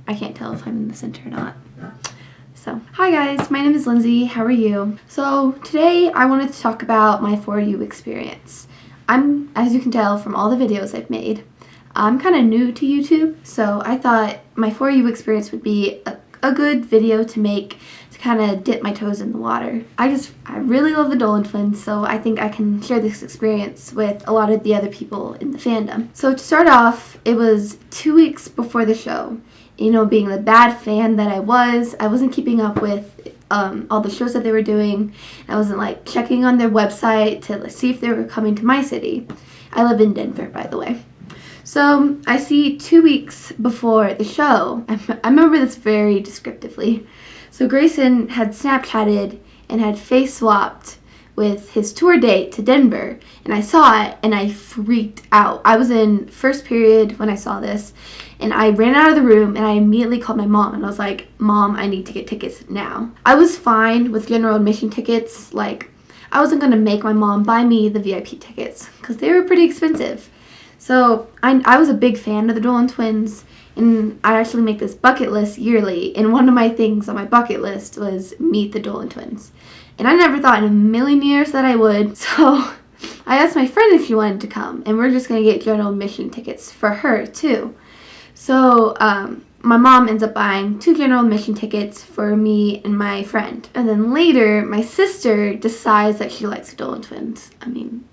I can't tell if I'm in the center or not. So, hi guys, my name is Lindsay. How are you? So, today I wanted to talk about my For You experience. As you can tell from all the videos I've made, I'm kind of new to YouTube, so I thought my For You experience would be a good video to make to kind of dip my toes in the water. I really love the Dolan twins, so I think I can share this experience with a lot of the other people in the fandom. So to start off, it was 2 weeks before the show. You know, being the bad fan that I wasn't keeping up with all the shows that they were doing. I wasn't like checking on their website to see if they were coming to my city. I live in Denver, by the way. So I see 2 weeks before the show, I remember this very descriptively. So Grayson had Snapchatted and had face swapped with his tour date to Denver, and I saw it and I freaked out. I was in first period when I saw this, and I ran out of the room and I immediately called my mom and I was like, Mom, I need to get tickets now. I was fine with general admission tickets. Like, I wasn't going to make my mom buy me the VIP tickets because they were pretty expensive. So I was a big fan of the Dolan twins, and I actually make this bucket list yearly, and one of my things on my bucket list was meet the Dolan twins. And I never thought in a million years that I would, so I asked my friend if she wanted to come, and we're just going to get general admission tickets for her too. So my mom ends up buying 2 general admission tickets for me and my friend. And then later, my sister decides that she likes the Dolan twins. I mean,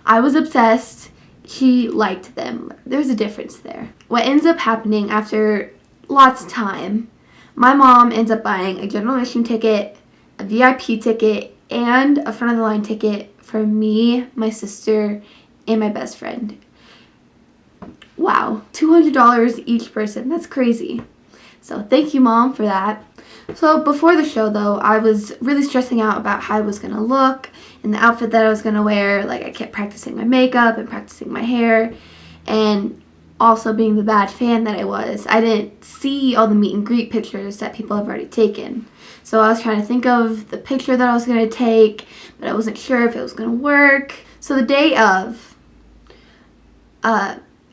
I was obsessed. She liked them. There's a difference there. What ends up happening after lots of time, my mom ends up buying a general admission ticket, a VIP ticket, and a front of the line ticket for me, my sister, and my best friend. Wow, $200 each person. That's crazy. So thank you, Mom, for that. So before the show, though, I was really stressing out about how I was going to look and the outfit that I was going to wear. Like, I kept practicing my makeup and practicing my hair. And also being the bad fan that I was, I didn't see all the meet and greet pictures that people have already taken. So I was trying to think of the picture that I was going to take, but I wasn't sure if it was going to work. So the day of,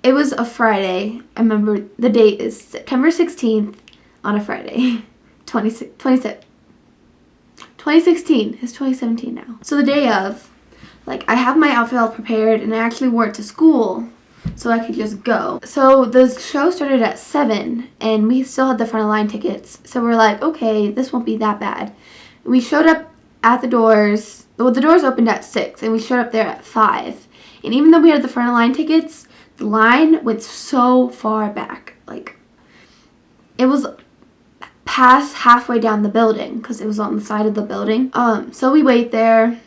it was a Friday. I remember the date is September 16th on a Friday. 2016. It's 2017 now. So the day of, like, I have my outfit all prepared, and I actually wore it to school so I could just go. So the show started at 7, and we still had the front of line tickets. So we're like, okay, this won't be that bad. We showed up at the doors. Well, the doors opened at 6, and we showed up there at 5. And even though we had the front of line tickets, the line went so far back. Like, it was past halfway down the building because it was on the side of the building. So we wait there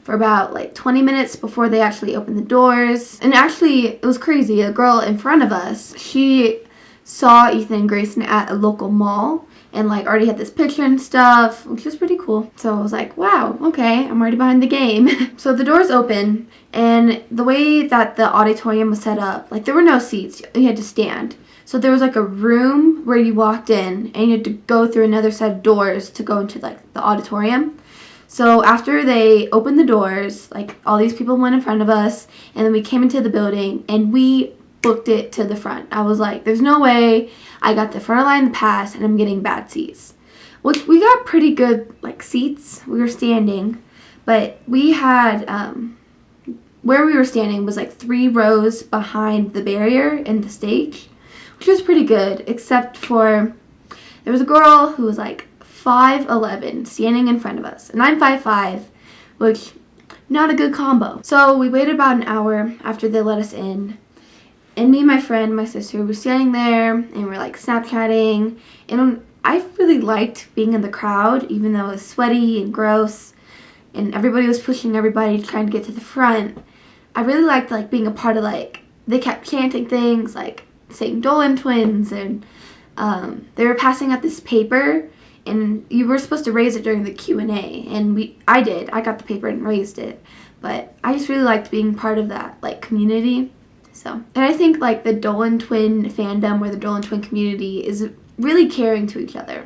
for about like 20 minutes before they actually opened the doors. And actually, it was crazy. A girl in front of us, she saw Ethan and Grayson at a local mall and like already had this picture and stuff, which was pretty cool. So I was like, wow, okay, I'm already behind the game. So the doors open, and the way that the auditorium was set up, like there were no seats. You had to stand. So there was like a room where you walked in and you had to go through another set of doors to go into like the auditorium. So after they opened the doors, like all these people went in front of us, and then we came into the building and we booked it to the front. I was like, there's no way I got the front line pass and I'm getting bad seats. Which we got pretty good like seats. We were standing, but we had where we were standing was like 3 rows behind the barrier in the stage, which was pretty good, except for there was a girl who was like 5'11" standing in front of us, and I'm 5'5", which not a good combo. So we waited about an hour after they let us in, and me and my friend, my sister, were standing there, and we're like Snapchatting, and I really liked being in the crowd, even though it was sweaty and gross, and everybody was pushing everybody trying to get to the front. I really liked like being a part of, like, they kept chanting things like saying Dolan twins, and they were passing out this paper, and you were supposed to raise it during the Q&A, and I did. I got the paper and raised it, but I just really liked being part of that like community. So, and I think like the Dolan twin fandom or the Dolan twin community is really caring to each other.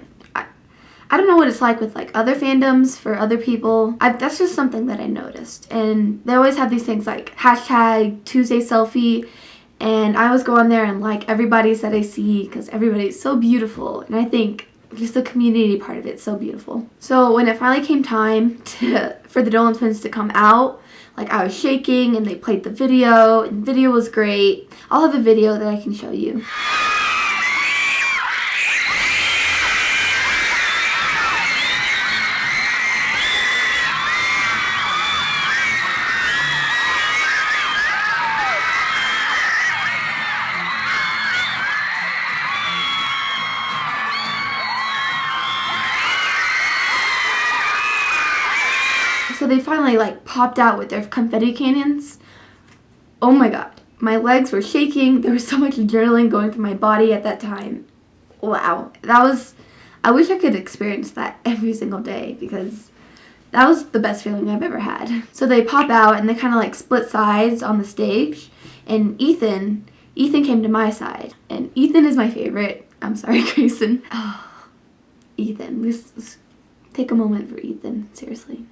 I don't know what it's like with like other fandoms for other people. That's just something that I noticed, and they always have these things like hashtag Tuesday selfie. And I always go on there and like everybody's that I see because everybody's so beautiful. And I think just the community part of it's so beautiful. So when it finally came time for the Dolan twins to come out, like I was shaking and they played the video and the video was great. I'll have a video that I can show you. So they finally like popped out with their confetti cannons. Oh my god, my legs were shaking. There was so much adrenaline going through my body at that time. Wow, I wish I could experience that every single day because that was the best feeling I've ever had. So they pop out and they kind of like split sides on the stage, and Ethan came to my side, and Ethan is my favorite. I'm sorry, Grayson. Oh, Ethan, let's take a moment for Ethan, seriously.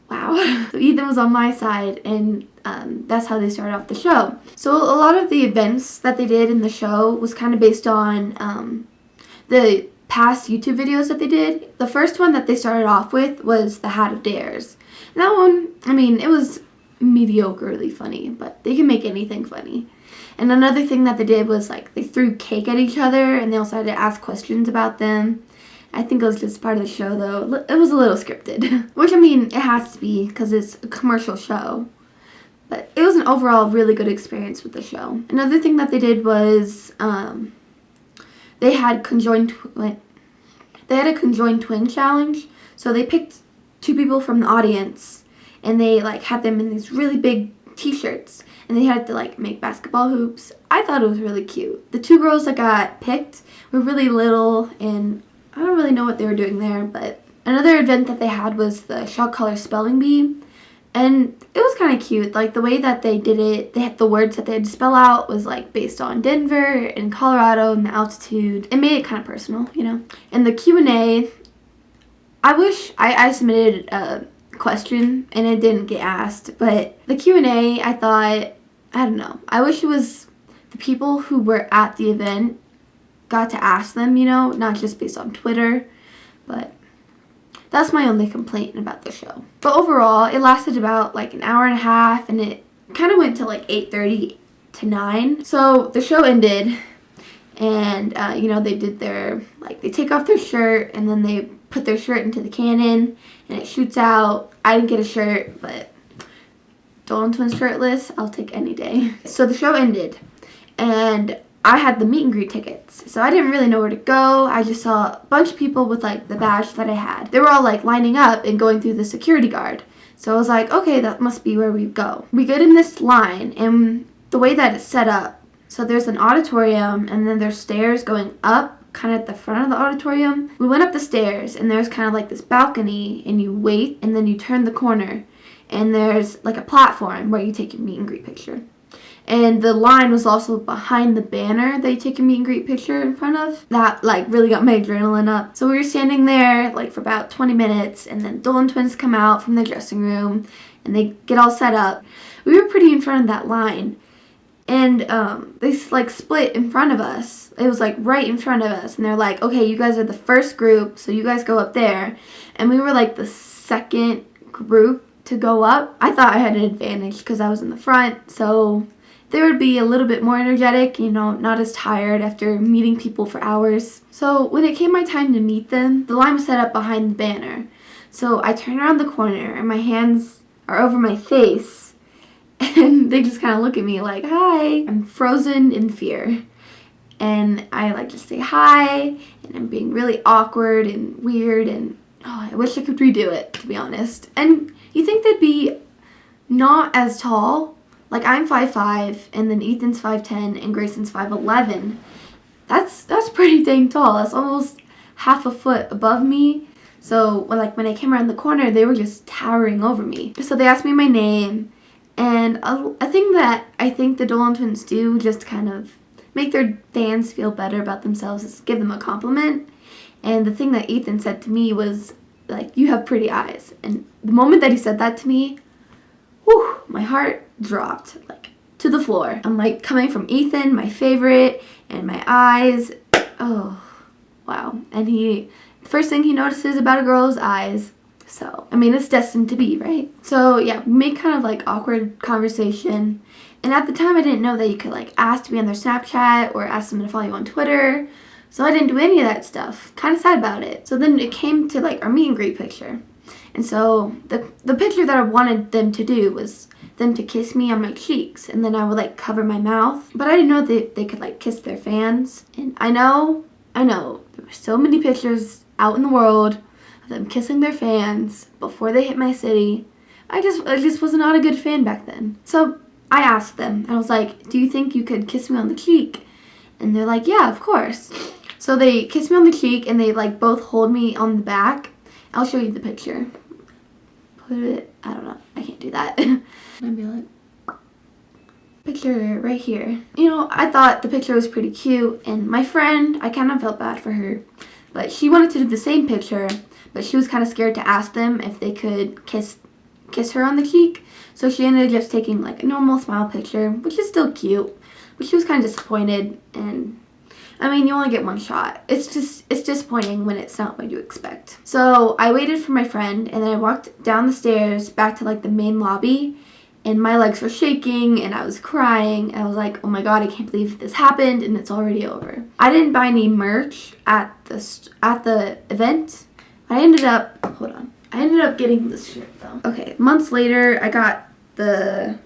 Wow. So Ethan was on my side, and that's how they started off the show. So a lot of the events that they did in the show was kind of based on the past YouTube videos that they did. The first one that they started off with was the Hat of Dares. And that one, I mean, it was mediocrely funny, but they can make anything funny. And another thing that they did was like they threw cake at each other, and they also had to ask questions about them. I think it was just part of the show, though. It was a little scripted, which, I mean, it has to be because it's a commercial show. But it was an overall really good experience with the show. Another thing that they did was they had a conjoined twin challenge. So they picked two people from the audience, and they like had them in these really big t-shirts, and they had to like make basketball hoops. I thought it was really cute. The two girls that got picked were really little, and I don't really know what they were doing there, but another event that they had was the shot color spelling bee, and it was kind of cute. Like the way that they did it, they had the words that they had to spell out was like based on Denver and Colorado and the altitude. It made it kind of personal, you know. And the Q&A, I wish I submitted a question and it didn't get asked, but the Q&A, I thought, I don't know, I wish it was the people who were at the event got to ask them, you know, not just based on Twitter, but that's my only complaint about the show. But overall, it lasted about like an hour and a half, and it kind of went to like 8:30 to 9. So the show ended, and you know, they did their, like, they take off their shirt, and then they put their shirt into the cannon, and it shoots out. I didn't get a shirt, but Dolan twins shirtless, I'll take any day. So the show ended, and I had the meet and greet tickets, so I didn't really know where to go. I just saw a bunch of people with like the badge that I had. They were all like lining up and going through the security guard. So I was like, okay, that must be where we go. We get in this line, and the way that it's set up, so there's an auditorium, and then there's stairs going up kind of at the front of the auditorium. We went up the stairs, and there's kind of like this balcony, and you wait, and then you turn the corner, and there's like a platform where you take your meet and greet picture. And the line was also behind the banner that you take a meet and greet picture in front of. That like really got my adrenaline up. So we were standing there like for about 20 minutes, and then Dolan twins come out from the dressing room and they get all set up. We were pretty in front of that line, and they like split in front of us. It was like right in front of us, and they're like, okay, you guys are the first group, so you guys go up there. And we were like the second group to go up. I thought I had an advantage because I was in the front, so they would be a little bit more energetic, you know, not as tired after meeting people for hours. So when it came my time to meet them, the line was set up behind the banner. So I turn around the corner, and my hands are over my face, and they just kind of look at me like, hi. I'm frozen in fear. And I like just say hi, and I'm being really awkward and weird, and I wish I could redo it, to be honest. And you think they'd be not as tall. Like, I'm 5'5", and then Ethan's 5'10", and Grayson's 5'11". That's pretty dang tall. That's almost half a foot above me. So when I came around the corner, they were just towering over me. So they asked me my name, and a thing that I think the Dolan twins do just to kind of make their fans feel better about themselves is give them a compliment. And the thing that Ethan said to me was, like, you have pretty eyes. And the moment that he said that to me, whew, my heart dropped. Like, to the floor. I'm like coming from Ethan, my favorite, and my eyes. Oh, wow. And the first thing he notices about a girl's eyes. So, I mean, it's destined to be, right? So, yeah, we made kind of like awkward conversation. And at the time, I didn't know that you could like ask to be on their Snapchat or ask them to follow you on Twitter. So I didn't do any of that stuff. Kind of sad about it. So then it came to like our meet and greet picture. And so the picture that I wanted them to do was them to kiss me on my cheeks. And then I would like cover my mouth. But I didn't know that they could like kiss their fans. And I know, there were so many pictures out in the world of them kissing their fans before they hit my city. I just was not a good fan back then. So I asked them. I was like, do you think you could kiss me on the cheek? And they're like, yeah, of course. So they kiss me on the cheek and they like both hold me on the back. I'll show you the picture. Put it, I don't know, I can't do that. I'd be like, picture right here. You know, I thought the picture was pretty cute, and my friend, I kind of felt bad for her, but she wanted to do the same picture, but she was kind of scared to ask them if they could kiss her on the cheek. So she ended up just taking like a normal smile picture, which is still cute, but she was kind of disappointed. And I mean, you only get one shot. It's disappointing when it's not what you expect. So I waited for my friend, and then I walked down the stairs back to like the main lobby, and my legs were shaking and I was crying. And I was like, oh my god, I can't believe this happened and it's already over. I didn't buy any merch at the event. I ended up getting this shirt though. Okay, months later, I got the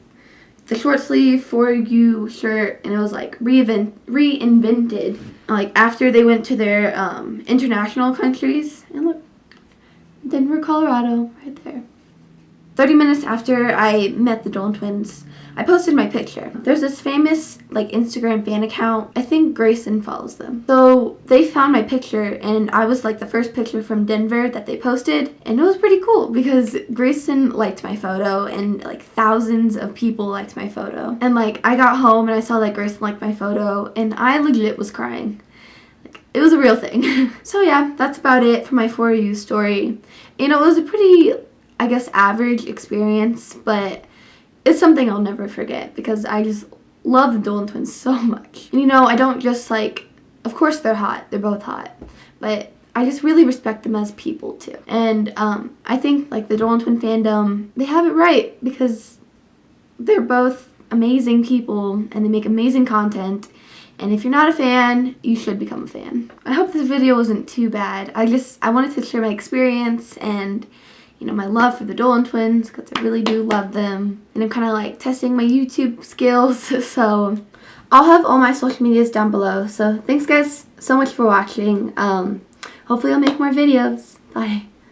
short sleeve For You shirt, and it was like reinvented like after they went to their international countries. And look, Denver, Colorado, right there. 30 minutes after I met the Dolan twins, I posted my picture. There's this famous like Instagram fan account. I think Grayson follows them. So they found my picture, and I was like the first picture from Denver that they posted. And it was pretty cool because Grayson liked my photo, and like thousands of people liked my photo. And like I got home and I saw that Grayson liked my photo, and I legit was crying. Like, it was a real thing. So yeah, that's about it for my For You story. You know, it was a pretty, I guess, average experience, but it's something I'll never forget because I just love the Dolan twins so much. And you know, I don't just like, of course they're hot, they're both hot, but I just really respect them as people too. And I think like the Dolan twin fandom, they have it right because they're both amazing people and they make amazing content. And if you're not a fan, you should become a fan. I hope this video wasn't too bad. I wanted to share my experience and, you know, my love for the Dolan twins because I really do love them. And I'm kind of like testing my YouTube skills. So I'll have all my social medias down below. So thanks guys so much for watching. Hopefully I'll make more videos. Bye.